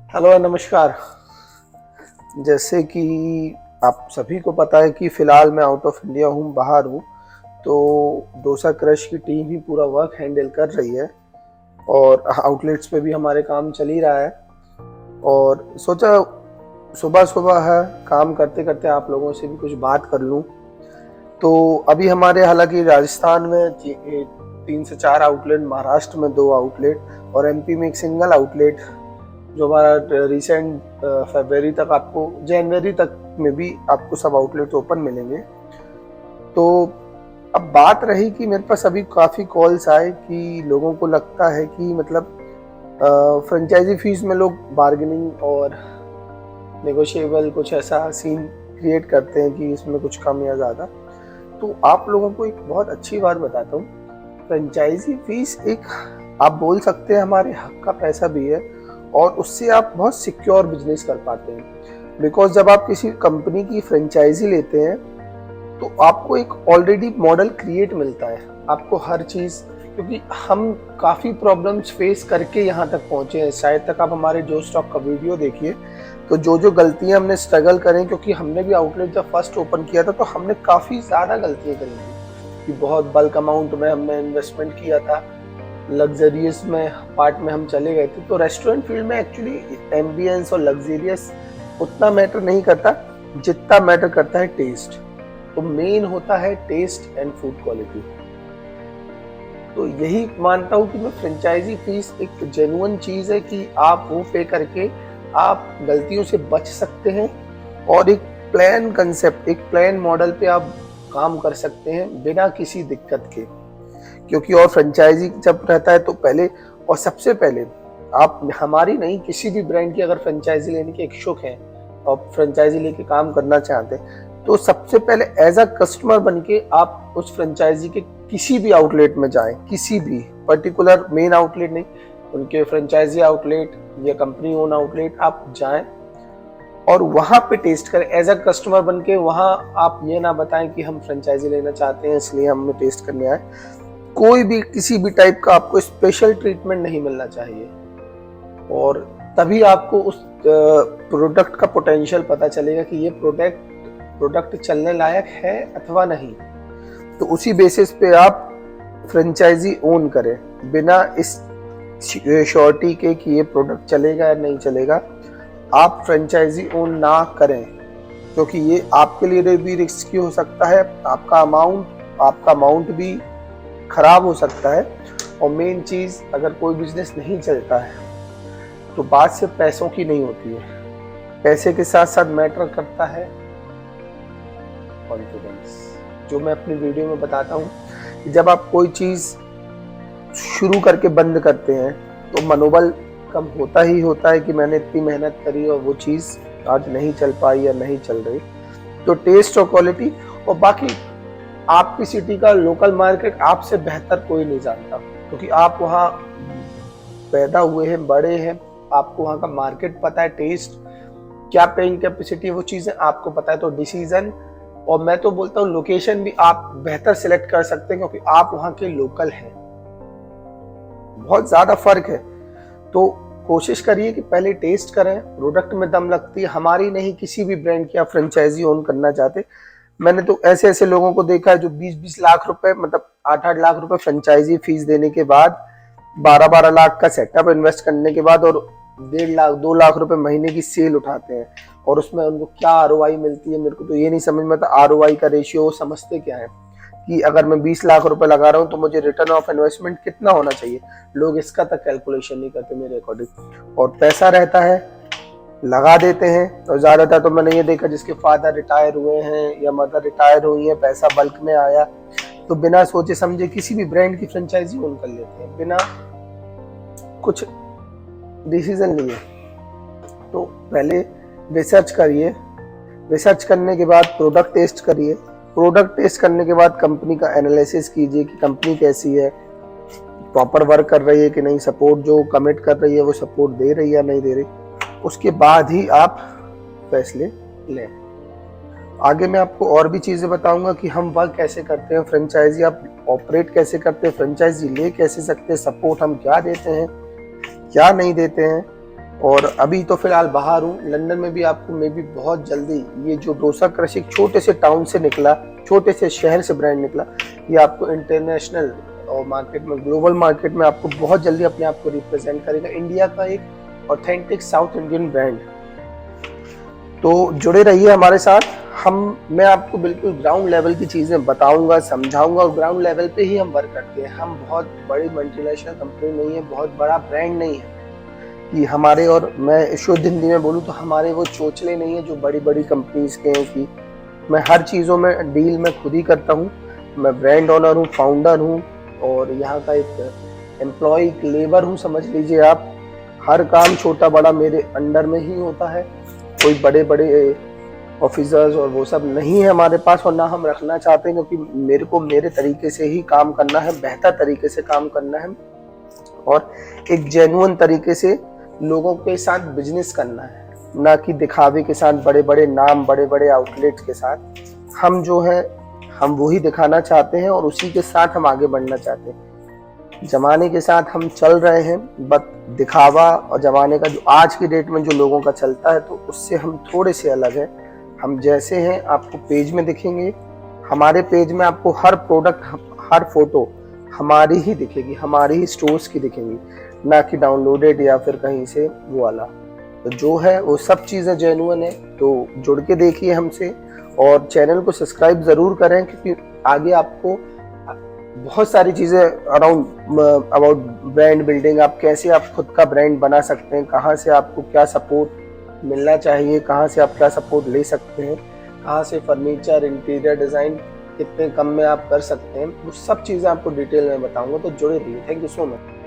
Hello नमस्कार। जैसे कि आप सभी को पता है कि फ़िलहाल मैं आउट ऑफ इंडिया हूँ, बाहर हूँ। तो डोसा क्रश की टीम ही पूरा वर्क हैंडल कर रही है और आउटलेट्स पे भी हमारे काम चल ही रहा है। और सोचा सुबह-सुबह है, काम करते-करते आप लोगों से भी कुछ बात कर लूँ। तो अभी हमारे हालाँकि राजस्थान में 3 से 4 आउटलेट, महाराष्ट्र में 2 आउटलेट और एमपी में 1 सिंगल आउटलेट, जो हमारा रिसेंट फरवरी तक, आपको जनवरी तक में भी आपको सब आउटलेट ओपन मिलेंगे। तो अब बात रही कि मेरे पास अभी काफ़ी कॉल्स आए कि लोगों को लगता है कि मतलब फ्रेंचाइजी फीस में लोग बार्गेनिंग और नेगोशिएबल कुछ ऐसा सीन क्रिएट करते हैं कि इसमें कुछ कम या ज़्यादा। तो आप लोगों को एक बहुत अच्छी बात बताता हूँ, फ्रेंचाइजी फीस एक, आप बोल सकते हैं, हमारे हक का पैसा भी है और उससे आप बहुत सिक्योर बिजनेस कर पाते हैं। बिकॉज जब आप किसी कंपनी की फ्रेंचाइजी लेते हैं तो आपको एक ऑलरेडी मॉडल क्रिएट मिलता है, आपको हर चीज़, क्योंकि हम काफ़ी प्रॉब्लम्स फेस करके यहाँ तक पहुँचे हैं। शायद तक आप हमारे जो स्टॉक का वीडियो देखिए तो जो गलतियाँ हमने स्ट्रगल करें, क्योंकि हमने भी आउटलेट जब फर्स्ट ओपन किया था तो हमने काफ़ी ज़्यादा गलतियाँ करी थी कि बहुत बल्क अमाउंट में हमने इन्वेस्टमेंट किया था, लग्जरियस में पार्ट में हम चले गए थे। तो रेस्टोरेंट फील्ड में एक्चुअली एम्बियंस और लग्जरियस उतना मैटर नहीं करता जितना मैटर करता है टेस्ट। तो मेन होता है टेस्ट एंड फूड क्वालिटी। तो यही मानता हूँ कि मैं फ्रेंचाइजी फीस एक जेन्युइन चीज़ है कि आप वो पे करके आप गलतियों से बच सकते हैं और एक प्लान कंसेप्ट, एक प्लान मॉडल पे आप काम कर सकते हैं बिना किसी दिक्कत के। क्योंकि और फ्रेंचाइजी जब रहता है तो पहले और सबसे पहले आप, हमारी नहीं, किसी भी ब्रांड की अगर फ्रेंचाइजी लेने के इच्छुक हैं और फ्रेंचाइजी लेके काम करना चाहते हैं तो सबसे पहले एज अ कस्टमर बन के आप उस फ्रेंचाइजी के किसी भी आउटलेट में जाएं, किसी भी पर्टिकुलर मेन आउटलेट नहीं, उनके फ्रेंचाइजी आउटलेट या कंपनी ओन आउटलेट आप जाएं और वहां पे टेस्ट करें एज अ कस्टमर बन के। वहां आप ये ना बताएं कि हम फ्रेंचाइजी लेना चाहते हैं इसलिए हमें टेस्ट करने आए। कोई भी किसी भी टाइप का आपको स्पेशल ट्रीटमेंट नहीं मिलना चाहिए और तभी आपको उस प्रोडक्ट का पोटेंशियल पता चलेगा कि ये प्रोडक्ट चलने लायक है अथवा नहीं। तो उसी बेसिस पे आप फ्रेंचाइजी ओन करें बिना इस श्योरिटी के कि ये प्रोडक्ट चलेगा या नहीं चलेगा। आप फ्रेंचाइजी ओन ना करें क्योंकि ये आपके लिए भी रिस्की हो सकता है, आपका अमाउंट भी खराब हो सकता है। और मेन चीज, अगर कोई बिजनेस नहीं चलता है तो बात सिर्फ पैसों की नहीं होती है, पैसे के साथ साथ मैटर करता है कॉन्फिडेंस। जो मैं अपनी वीडियो में बताता हूँ कि जब आप कोई चीज शुरू करके बंद करते हैं तो मनोबल कम होता ही होता है कि मैंने इतनी मेहनत करी और वो चीज आज नहीं चल पाई या नहीं चल रही। तो टेस्ट और क्वालिटी और बाकी आपकी सिटी का लोकल मार्केट आपसे बेहतर कोई नहीं जानता, क्योंकि आप वहाँ पैदा हुए हैं, बड़े हैं, आपको वहाँ का मार्केट पता है, टेस्ट क्या, पेइंग कैपेसिटी, वो चीजें आपको पता है। तो डिसीजन, और मैं तो बोलता हूँ लोकेशन भी आप बेहतर सिलेक्ट कर सकते हैं क्योंकि आप वहाँ के लोकल हैं। बहुत ज्यादा फर्क है। तो कोशिश करिए कि पहले टेस्ट करें, प्रोडक्ट में दम लगती है, हमारी नहीं किसी भी ब्रांड की आप फ्रेंचाइजी ओन करना चाहते। मैंने तो ऐसे लोगों को देखा है जो 20-20 लाख रुपए, मतलब 8-8 लाख रुपए फ्रेंचाइजी फीस देने के बाद, 12-12 लाख का सेटअप इन्वेस्ट करने के बाद और 1.5 लाख 2 लाख रुपए महीने की सेल उठाते हैं। और उसमें उनको क्या आरओआई मिलती है, मेरे को तो ये नहीं समझ में आता। आरओआई का रेशियो समझते क्या है कि अगर मैं 20 लाख रुपए लगा रहा हूँ तो मुझे रिटर्न ऑफ इन्वेस्टमेंट कितना होना चाहिए। लोग इसका तक कैलकुलेशन नहीं करते मेरे अकॉर्डिंग, और पैसा रहता है लगा देते हैं। और ज्यादातर तो मैंने ये देखा जिसके फादर रिटायर हुए हैं या मदर रिटायर हुई है, पैसा बल्क में आया तो बिना सोचे समझे किसी भी ब्रांड की फ्रेंचाइजी ओन कर लेते हैं बिना कुछ डिसीजन लिए। तो पहले रिसर्च करिए, रिसर्च करने के बाद प्रोडक्ट टेस्ट करिए, प्रोडक्ट टेस्ट करने के बाद कंपनी का एनालिसिस कीजिए कि कंपनी कैसी है, प्रॉपर वर्क कर रही है कि नहीं, सपोर्ट जो कमिट कर रही है वो सपोर्ट दे रही है या नहीं दे रही। उसके बाद ही आप फैसले लें। आगे मैं आपको और भी चीज़ें बताऊंगा कि हम वर्क कैसे करते हैं, फ्रेंचाइजी आप ऑपरेट कैसे करते हैं, फ्रेंचाइजी ले कैसे सकते हैं, सपोर्ट हम क्या देते हैं क्या नहीं देते हैं। और अभी तो फिलहाल बाहर हूँ। लंदन में भी आपको मे भी बहुत जल्दी ये जो डोसा क्रश एक छोटे से टाउन से निकला, छोटे से शहर से ब्रांड निकला, ये आपको इंटरनेशनल और मार्केट में, ग्लोबल मार्केट में आपको बहुत जल्दी अपने आप को रिप्रेजेंट करेगा। इंडिया का एक ऑथेंटिक साउथ इंडियन ब्रांड। तो जुड़े रहिए हमारे साथ। मैं आपको बिल्कुल ग्राउंड लेवल की चीज़ें बताऊंगा, समझाऊंगा, और ग्राउंड लेवल पे ही हम वर्क करते हैं। हम बहुत बड़ी मल्टीनेशनल कंपनी नहीं है, बहुत बड़ा ब्रांड नहीं है कि हमारे, और मैं शुद्ध हिंदी में बोलूँ तो हमारे वो चोचले नहीं है जो बड़ी बड़ी कंपनीज के हैं कि मैं हर चीज़ों में डील मैं खुद ही करता हूँ। मैं ब्रांड ओनर हूँ, फाउंडर हूँ, और यहाँ का एक एम्प्लॉय, लेबर हूँ, समझ लीजिए आप। हर काम छोटा बड़ा मेरे अंडर में ही होता है। कोई बड़े बड़े ऑफिसर्स और वो सब नहीं है हमारे पास, और ना हम रखना चाहते हैं, क्योंकि मेरे को मेरे तरीके से ही काम करना है, बेहतर तरीके से काम करना है, और एक जेन्युइन तरीके से लोगों के साथ बिजनेस करना है, ना कि दिखावे के साथ, बड़े बड़े नाम, बड़े बड़े आउटलेट्स के साथ। हम जो है हम वही दिखाना चाहते हैं और उसी के साथ हम आगे बढ़ना चाहते हैं। जमाने के साथ हम चल रहे हैं, बट दिखावा और जमाने का जो आज की डेट में जो लोगों का चलता है, तो उससे हम थोड़े से अलग हैं। हम जैसे हैं आपको पेज में दिखेंगे। हमारे पेज में आपको हर प्रोडक्ट, हर फोटो हमारी ही दिखेगी, हमारी ही स्टोर्स की दिखेंगी, ना कि डाउनलोडेड या फिर कहीं से वो वाला। तो जो है वो सब चीज़ें जेन्युइन है। तो जुड़ के देखिए हमसे, और चैनल को सब्सक्राइब ज़रूर करें, क्योंकि आगे आपको बहुत सारी चीज़ें अबाउट ब्रांड बिल्डिंग, आप कैसे आप खुद का ब्रांड बना सकते हैं, कहाँ से आपको क्या सपोर्ट मिलना चाहिए, कहाँ से आप क्या सपोर्ट ले सकते हैं, कहाँ से फर्नीचर, इंटीरियर डिज़ाइन कितने कम में आप कर सकते हैं, वो सब चीज़ें आपको डिटेल में बताऊंगा। तो जुड़े रहिए। Thank you so much.